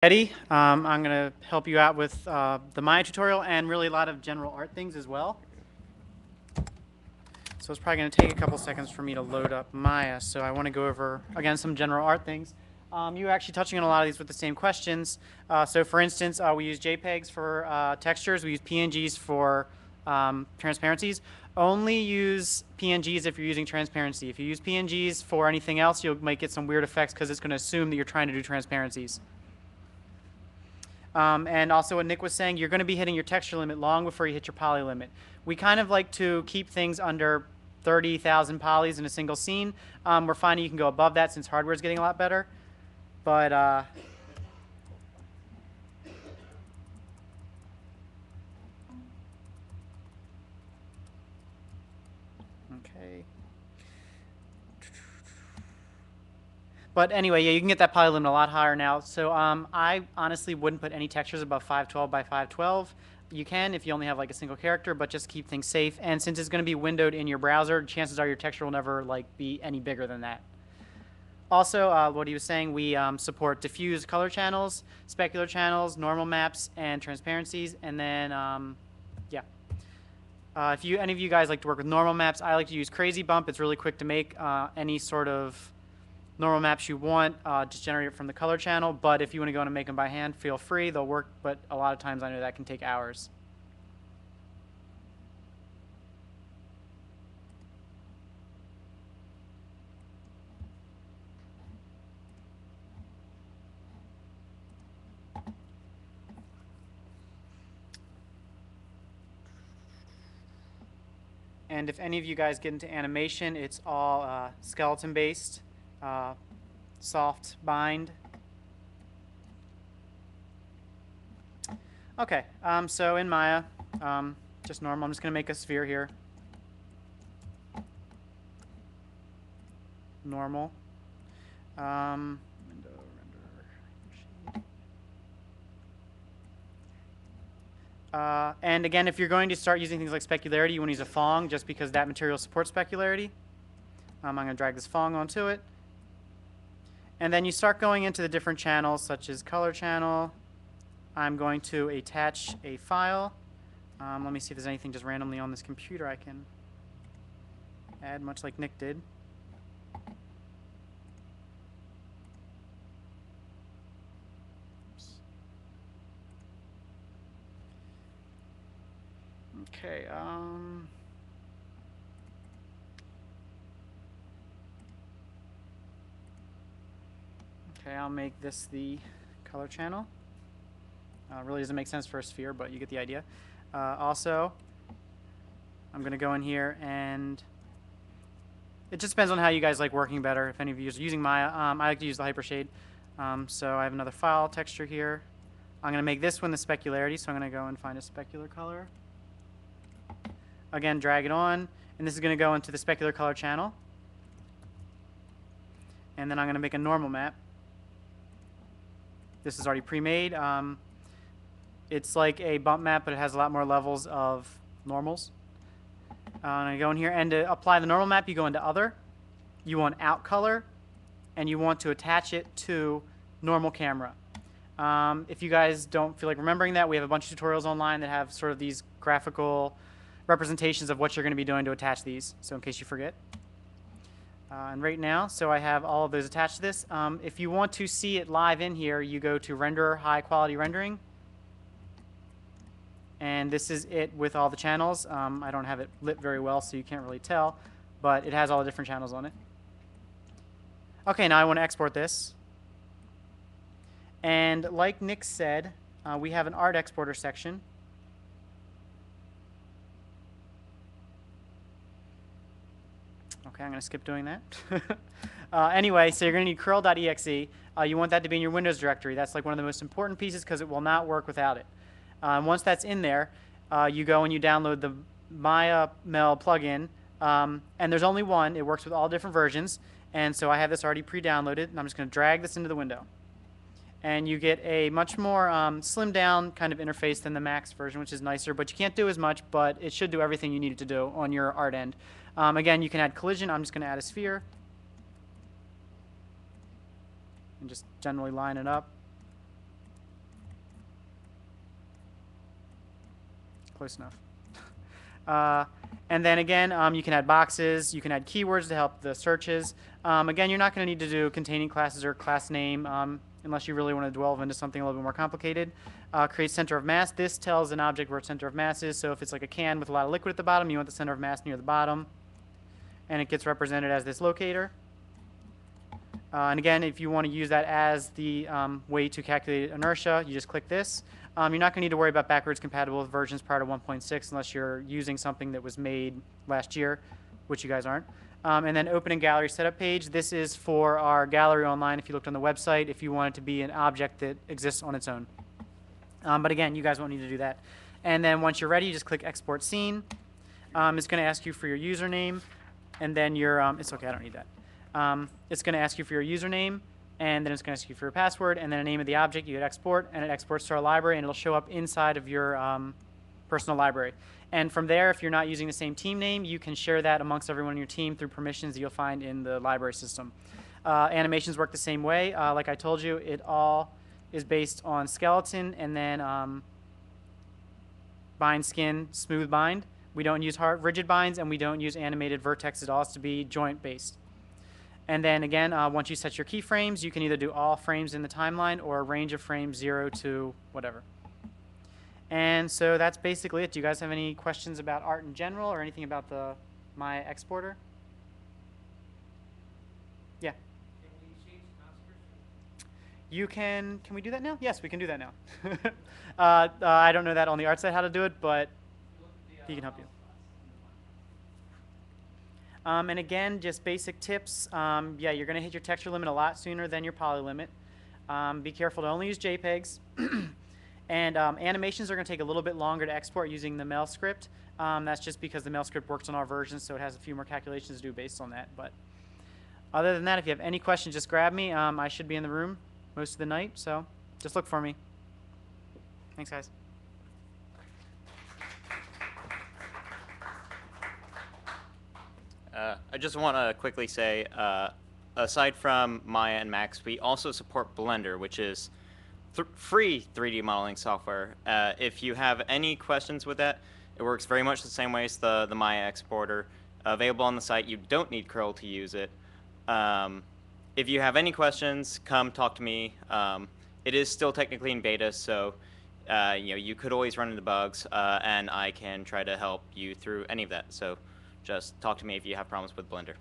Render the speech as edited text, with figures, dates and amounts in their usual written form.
Eddie. I'm going to help you out with the Maya tutorial and really a lot of general art things as well. So it's probably going to take a couple seconds for me to load up Maya. So I want to go over, again, some general art things. You were actually touching on a lot of these with the same questions. So for instance, we use JPEGs for textures. We use PNGs for transparencies. Only use PNGs if you're using transparency. If you use PNGs for anything else, you might get some weird effects because it's going to assume that you're trying to do transparencies. And also what Nick was saying, you're going to be hitting your texture limit long before you hit your poly limit. We kind of like to keep things under 30,000 polys in a single scene. We're finding you can go above that since hardware is getting a lot better. But okay. But anyway, yeah, you can get that poly limit a lot higher now. So I honestly wouldn't put any textures above 512 by 512. You can if you only have like a single character, but just keep things safe. And since it's going to be windowed in your browser, chances are your texture will never like be any bigger than that. Also, what he was saying, we support diffuse color channels, specular channels, normal maps, and transparencies. And then, yeah. If any of you guys like to work with normal maps, I like to use Crazy Bump. It's really quick to make any sort of normal maps you want, just generate it from the color channel. But if you want to go in and make them by hand, feel free. They'll work, but a lot of times I know that can take hours. And if any of you guys get into animation, it's all skeleton based, soft bind. Okay, so in Maya, just normal, I'm just going to make a sphere here. Normal. Window, render, and again, if you're going to start using things like specularity, you want to use a Phong just because that material supports specularity. I'm going to drag this Phong onto it. And then you start going into the different channels, such as color channel. I'm going to attach a file. Let me see if there's anything just randomly on this computer I can add, much like Nick did. Okay, okay, I'll make this the color channel. Really doesn't make sense for a sphere, but you get the idea. Also, I'm going to go in here and it just depends on how you guys like working better. If any of you are using Maya, I like to use the Hypershade. So I have another file texture here. I'm going to make this one the specularity, so I'm going to go and find a specular color. Again, drag it on, and this is going to go into the specular color channel. And then I'm going to make a normal map. This is already pre-made. It's like a bump map, but it has a lot more levels of normals. I'm going to go in here, and to apply the normal map, you go into Other. You want Out Color, and you want to attach it to normal camera. If you guys don't feel like remembering that, we have a bunch of tutorials online that have sort of these graphical representations of what you're going to be doing to attach these, so in case you forget. And right now, so I have all of those attached to this. If you want to see it live in here, you go to Render High Quality Rendering. And this is it with all the channels. I don't have it lit very well, so you can't really tell, but it has all the different channels on it. Okay, now I want to export this. And like Nick said, we have an art exporter section. Okay, I'm going to skip doing that. Anyway, so you're going to need curl.exe. You want that to be in your Windows directory. That's like one of the most important pieces because it will not work without it. Once that's in there, you go and you download the Maya Mel plugin. And there's only one. It works with all different versions. And so I have this already pre-downloaded, and I'm just going to drag this into the window. And you get a much more slimmed down kind of interface than the Max version, which is nicer, but you can't do as much, but it should do everything you need it to do on your art end. Again, you can add collision. I'm just going to add a sphere. And just generally line it up. Close enough. And then again, you can add boxes. You can add keywords to help the searches. Again, you're not going to need to do containing classes or class name unless you really want to delve into something a little bit more complicated. Create center of mass. This tells an object where its center of mass is. So if it's like a can with a lot of liquid at the bottom, you want the center of mass near the bottom. And it gets represented as this locator. And again, if you want to use that as the way to calculate inertia, you just click this. You're not going to need to worry about backwards compatible with versions prior to 1.6 unless you're using something that was made last year, which you guys aren't. And then open in gallery setup page. This is for our gallery online if you looked on the website, if you want it to be an object that exists on its own. But again, you guys won't need to do that. And then once you're ready, you just click export scene. It's going to ask you for your username, and then your, it's okay, I don't need that. It's going to ask you for your username, and then it's going to ask you for your password, and then the name of the object. You hit export, and it exports to our library, and it'll show up inside of your personal library. And from there, if you're not using the same team name, you can share that amongst everyone in your team through permissions that you'll find in the library system. Animations work the same way. Like I told you, it all is based on skeleton and then bind skin, smooth bind. We don't use hard rigid binds, and we don't use animated vertex at all. It's to be joint based. And then again, once you set your keyframes, you can either do all frames in the timeline or a range of frames 0 to whatever. And so that's basically it. Do you guys have any questions about art in general or anything about the Maya exporter? Yeah. Can we change conscription? You can we do that now? Yes, we can do that now. I don't know that on the art side how to do it, but he can help you. And again, just basic tips. Yeah, you're going to hit your texture limit a lot sooner than your poly limit. Be careful to only use JPEGs. And animations are going to take a little bit longer to export using the Mel script. That's just because the Mel script works on our version, so it has a few more calculations to do based on that. But other than that, if you have any questions, just grab me. I should be in the room most of the night, so just look for me. Thanks, guys. I just want to quickly say, aside from Maya and Max, we also support Blender, which is free 3D modeling software. If you have any questions with that, it works very much the same way as the Maya exporter. Available on the site. You don't need curl to use it. If you have any questions, come talk to me. It is still technically in beta, so you could always run into bugs, and I can try to help you through any of that. So just talk to me if you have problems with Blender.